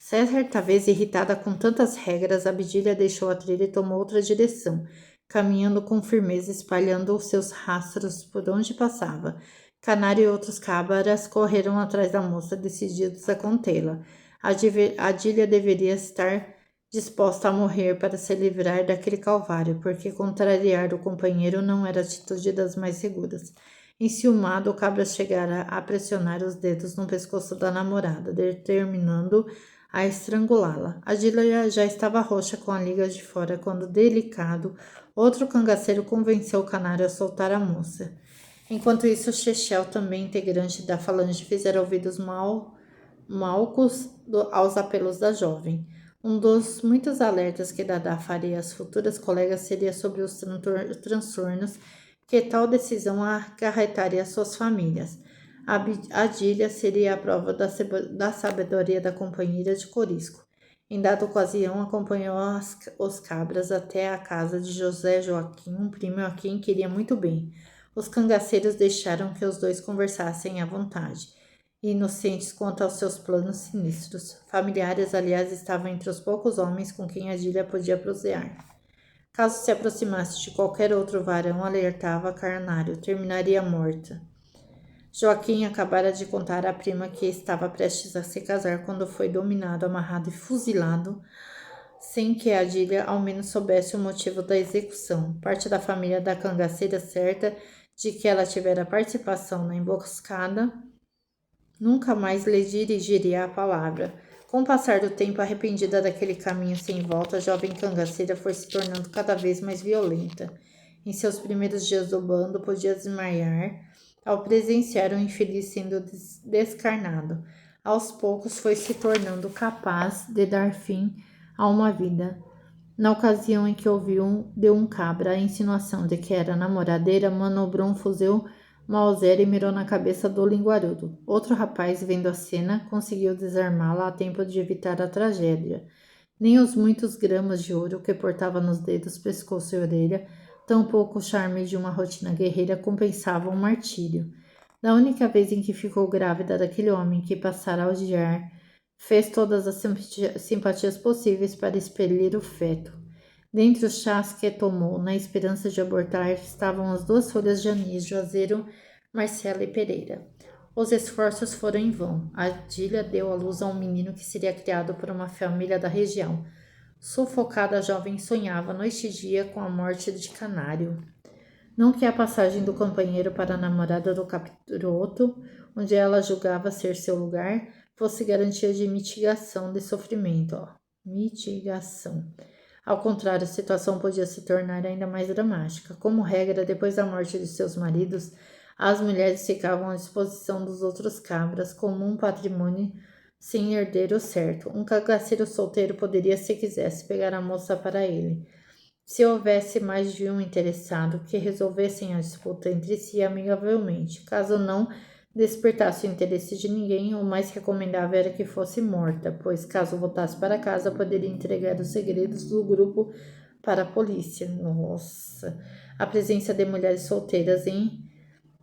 Certa vez, irritada com tantas regras, Abdília deixou a trilha e tomou outra direção, caminhando com firmeza, espalhando os seus rastros por onde passava. Canário e outros cabras correram atrás da moça, decididos a contê-la. Adília deveria estar disposta a morrer para se livrar daquele calvário, porque contrariar o companheiro não era atitude das mais seguras. Enciumado, o cabra chegara a pressionar os dedos no pescoço da namorada, determinando a estrangulá-la. Adília já estava roxa com a liga de fora quando, delicado, outro cangaceiro convenceu o canário a soltar a moça. Enquanto isso, Chechel, também integrante da falange, fizera ouvidos malcos aos apelos da jovem. Um dos muitos alertas que Dadá faria às futuras colegas seria sobre os transtornos que tal decisão acarretaria às suas famílias. Adília seria a prova da sabedoria da companheira de Corisco. Em dada ocasião, acompanhou os cabras até a casa de José Joaquim, um primo a quem queria muito bem. Os cangaceiros deixaram que os dois conversassem à vontade, inocentes quanto aos seus planos sinistros. Familiares, aliás, estavam entre os poucos homens com quem Adília podia prosear. Caso se aproximasse de qualquer outro varão, alertava Carnário, terminaria morta. Joaquim acabara de contar à prima que estava prestes a se casar quando foi dominado, amarrado e fuzilado, sem que Adília ao menos soubesse o motivo da execução. Parte da família da cangaceira, certa de que ela tivera participação na emboscada, nunca mais lhe dirigiria a palavra. Com o passar do tempo, arrependida daquele caminho sem volta, a jovem cangaceira foi se tornando cada vez mais violenta. Em seus primeiros dias do bando, podia desmaiar ao presenciar um infeliz sendo descarnado. Aos poucos, foi se tornando capaz de dar fim a uma vida. Na ocasião em que ouviu de um cabra a insinuação de que era namoradeira, manobrou um fuzil Mauser e mirou na cabeça do linguarudo. Outro rapaz, vendo a cena, conseguiu desarmá-la a tempo de evitar a tragédia. Nem os muitos gramas de ouro que portava nos dedos, pescoço e orelha, tampouco o charme de uma rotina guerreira compensavam o martírio. Da única vez em que ficou grávida daquele homem que passara a odiar, fez todas as simpatias possíveis para expelir o feto. Dentre os chás que tomou, na esperança de abortar, estavam as 2 folhas de anis, Juazeiro, Marcela e Pereira. Os esforços foram em vão. Adília deu à luz a um menino que seria criado por uma família da região. Sufocada, a jovem sonhava noite e dia com a morte de Canário. Não que a passagem do companheiro para a namorada do capiroto, onde ela julgava ser seu lugar, fosse garantia de mitigação de sofrimento. Mitigação. Ao contrário, a situação podia se tornar ainda mais dramática. Como regra, depois da morte de seus maridos, as mulheres ficavam à disposição dos outros cabras como um patrimônio sem herdeiro certo. Um cangaceiro solteiro poderia, se quisesse, pegar a moça para ele. Se houvesse mais de um interessado, que resolvessem a disputa entre si amigavelmente. Caso não despertasse o interesse de ninguém, o mais recomendável era que fosse morta, pois, caso voltasse para casa, poderia entregar os segredos do grupo para a polícia. Nossa! A presença de mulheres solteiras em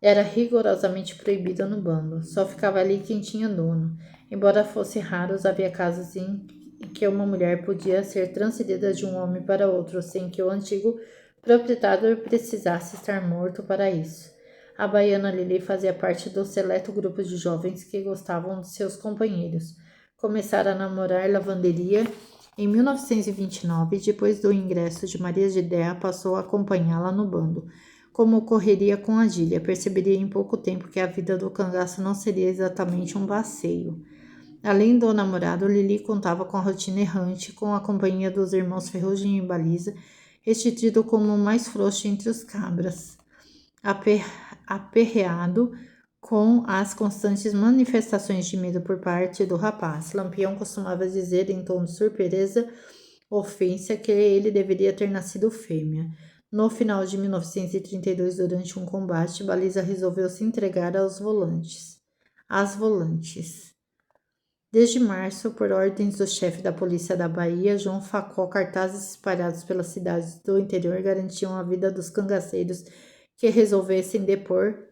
Era rigorosamente proibida no bando. Só ficava ali quem tinha dono. Embora fosse raros, havia casos em que uma mulher podia ser transferida de um homem para outro sem que o antigo proprietário precisasse estar morto para isso. A baiana Lili fazia parte do seleto grupo de jovens que gostavam de seus companheiros. Começara a namorar lavanderia em 1929 e depois do ingresso de Maria de Déa passou a acompanhá-la no bando. Como ocorreria com a Dília, perceberia em pouco tempo que a vida do cangaço não seria exatamente um passeio. Além do namorado, Lili contava com a rotina errante, com a companhia dos irmãos Ferrugem e Baliza, este tido como o mais frouxo entre os cabras, aperreado com as constantes manifestações de medo por parte do rapaz. Lampião costumava dizer em tom de surpresa, ofensa, que ele deveria ter nascido fêmea. No final de 1932, durante um combate, Baliza resolveu se entregar às volantes. Desde março, por ordens do chefe da polícia da Bahia, João Facó, cartazes espalhados pelas cidades do interior garantiam a vida dos cangaceiros que resolvessem depor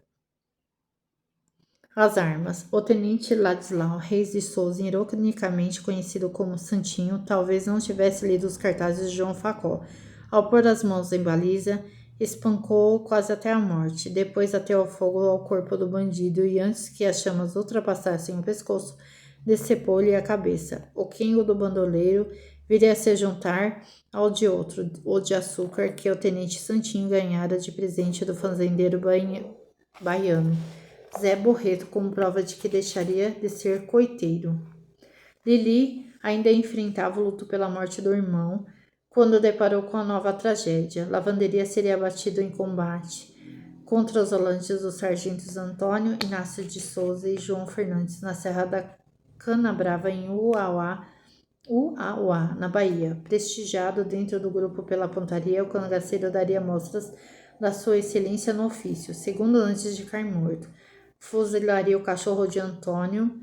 as armas. O tenente Ladislau Reis de Souza, ironicamente conhecido como Santinho, talvez não tivesse lido os cartazes de João Facó. Ao pôr as mãos em Baliza, espancou-o quase até a morte. Depois ateou fogo ao corpo do bandido e, antes que as chamas ultrapassassem o pescoço, decepou-lhe a cabeça. O quengo do bandoleiro viria a se juntar ao de outro, o de açúcar, que o tenente Santinho ganhara de presente do fazendeiro baiano Zé Borreto, como prova de que deixaria de ser coiteiro. Lili ainda enfrentava o luto pela morte do irmão, quando deparou com a nova tragédia. Lavanderia seria abatido em combate contra os holandes dos sargentos Antônio Inácio de Souza e João Fernandes na Serra da Canabrava, em Uauá, na Bahia. Prestigiado dentro do grupo pela pontaria, o cangaceiro daria mostras da sua excelência no ofício. Segundo antes de cair morto, fuzilaria o cachorro de Antônio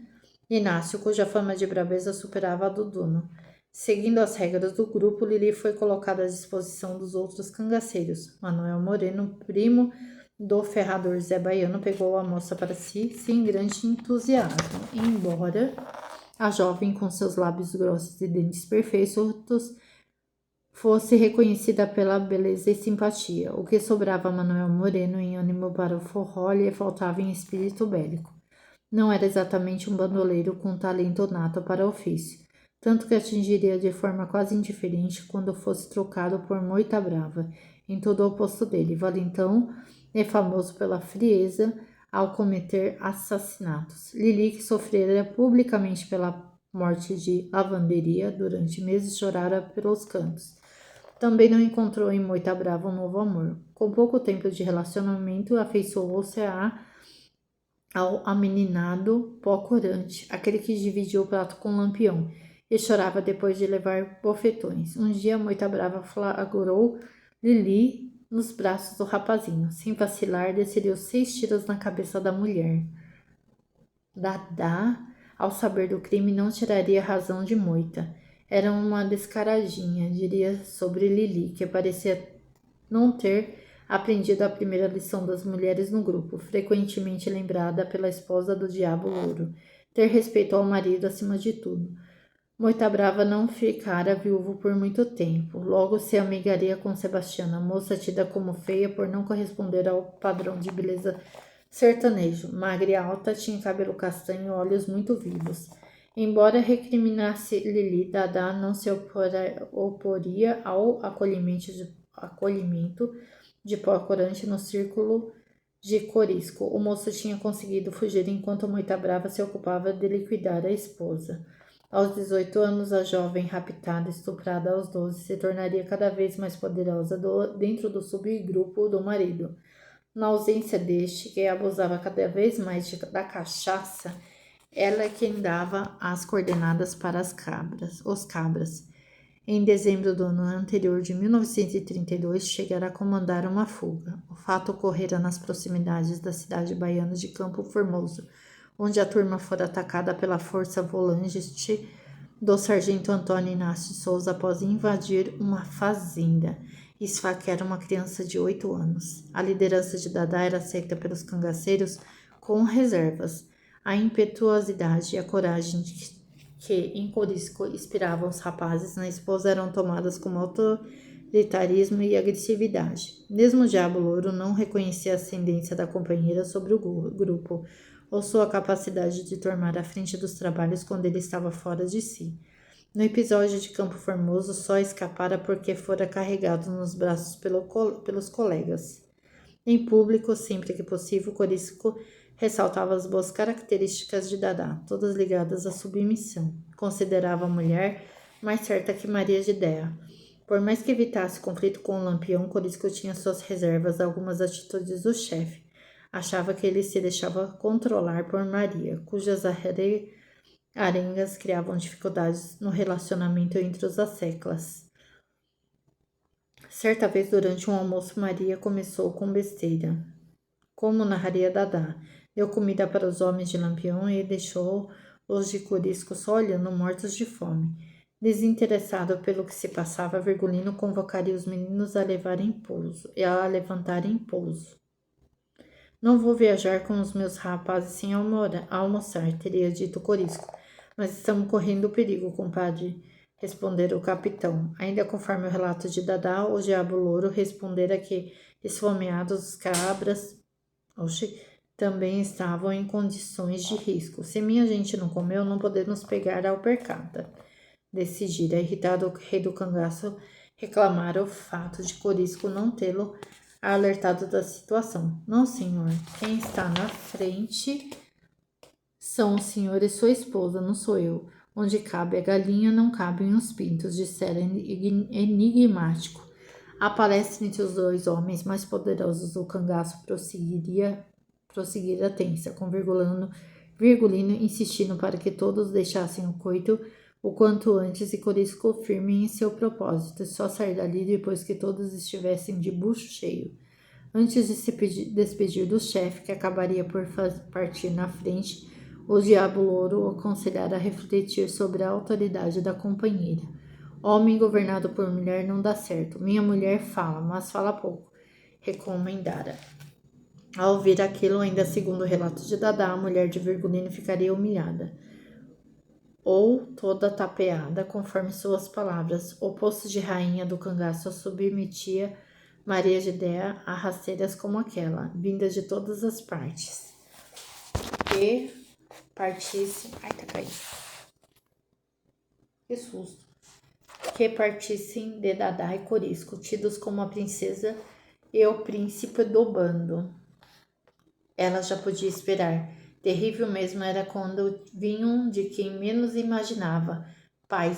Inácio, cuja fama de braveza superava a do dono. Seguindo as regras do grupo, Lili foi colocada à disposição dos outros cangaceiros. Manuel Moreno, primo do ferrador Zé Baiano, pegou a moça para si sem grande entusiasmo, embora a jovem, com seus lábios grossos e dentes perfeitos, fosse reconhecida pela beleza e simpatia. O que sobrava a Manuel Moreno em ânimo para o forró lhe faltava em espírito bélico. Não era exatamente um bandoleiro com talento nato para o ofício, tanto que atingiria de forma quase indiferente quando fosse trocado por moita brava, em todo o oposto dele. Valentão é famoso pela frieza ao cometer assassinatos. Lili, que sofrera publicamente pela morte de lavanderia, durante meses chorara pelos cantos. Também não encontrou em Moita Brava um novo amor. Com pouco tempo de relacionamento, afeiçoou-se ao ameninado pó-corante, aquele que dividiu o prato com o Lampião, e chorava depois de levar bofetões. Um dia, Moita Brava flagrou Lili nos braços do rapazinho. Sem vacilar, desferiu 6 tiros na cabeça da mulher. Dadá, ao saber do crime, não tiraria razão de Moita. Era uma descaradinha, diria sobre Lili, que parecia não ter aprendido a primeira lição das mulheres no grupo, frequentemente lembrada pela esposa do Diabo Louro, ter respeito ao marido acima de tudo. Moita Brava não ficara viúvo por muito tempo. Logo se amigaria com Sebastiana, moça tida como feia por não corresponder ao padrão de beleza sertanejo. Magra e alta, tinha cabelo castanho e olhos muito vivos. Embora recriminasse Lili, Dadá não se oporia ao acolhimento de pó-corante no círculo de Corisco. O moço tinha conseguido fugir enquanto Moita Brava se ocupava de liquidar a esposa. Aos 18 anos, a jovem raptada, estuprada aos 12, se tornaria cada vez mais poderosa dentro do subgrupo do marido. Na ausência deste, que abusava cada vez mais da cachaça, ela é quem dava as coordenadas para os cabras. Em dezembro do ano anterior de 1932, chegara a comandar uma fuga. O fato ocorrera nas proximidades da cidade baiana de Campo Formoso, onde a turma fora atacada pela força volante do sargento Antônio Inácio de Souza após invadir uma fazenda. Isfak era uma criança de 8 anos. A liderança de Dadá era aceita pelos cangaceiros com reservas. A impetuosidade e a coragem que em Corisco inspiravam os rapazes na esposa eram tomadas como autoritarismo e agressividade. Mesmo o Diabo Louro não reconhecia a ascendência da companheira sobre o grupo ou sua capacidade de tomar a frente dos trabalhos quando ele estava fora de si. No episódio de Campo Formoso, só escapara porque fora carregado nos braços pelos colegas. Em público, sempre que possível, Corisco ressaltava as boas características de Dadá, todas ligadas à submissão. Considerava a mulher mais certa que Maria de Déa. Por mais que evitasse conflito com o Lampião, Corisco tinha suas reservas a algumas atitudes do chefe. Achava que ele se deixava controlar por Maria, cujas arengas criavam dificuldades no relacionamento entre os asseclas. Certa vez, durante um almoço, Maria começou com besteira. Como narraria Dadá, deu comida para os homens de Lampião e deixou os de Corisco só olhando, mortos de fome. Desinteressado pelo que se passava, Virgulino convocaria os meninos a levantarem pouso. Não vou viajar com os meus rapazes sem almoçar, teria dito Corisco. Mas estamos correndo perigo, compadre, respondera o capitão. Ainda conforme o relato de Dadá, o Diabo Louro respondera que, esfomeados, os cabras também estavam em condições de risco. Se minha gente não comeu, não podemos pegar a alpercata. Decidira, irritado, o rei do cangaço reclamara o fato de Corisco não tê-lo alertado da situação. Não, senhor. Quem está na frente são o senhor e sua esposa, não sou eu. Onde cabe a galinha, não cabem os pintos, dissera enigmático. A palestra entre os dois homens mais poderosos do cangaço prosseguira tensa, com Virgulino insistindo para que todos deixassem o coito o quanto antes e Corisco firme em seu propósito, só sair dali depois que todos estivessem de bucho cheio. Antes de se despedir do chefe, que acabaria por partir na frente, o Diabo Louro o aconselhara a refletir sobre a autoridade da companheira. Homem governado por mulher não dá certo. Minha mulher fala, mas fala pouco, recomendara. Ao ouvir aquilo, ainda segundo o relato de Dadá, a mulher de Virgulino ficaria humilhada, ou toda tapeada, conforme suas palavras. O posto de rainha do cangaço submetia Maria de Déa a rasteiras como aquela, vindas de todas as partes. Que partissem... Ai, tá caindo. Que susto. Que partissem de Dadá e Corisco, tidos como a princesa e o príncipe do bando. Ela já podia esperar. Terrível mesmo era quando vinham de quem menos imaginava, pais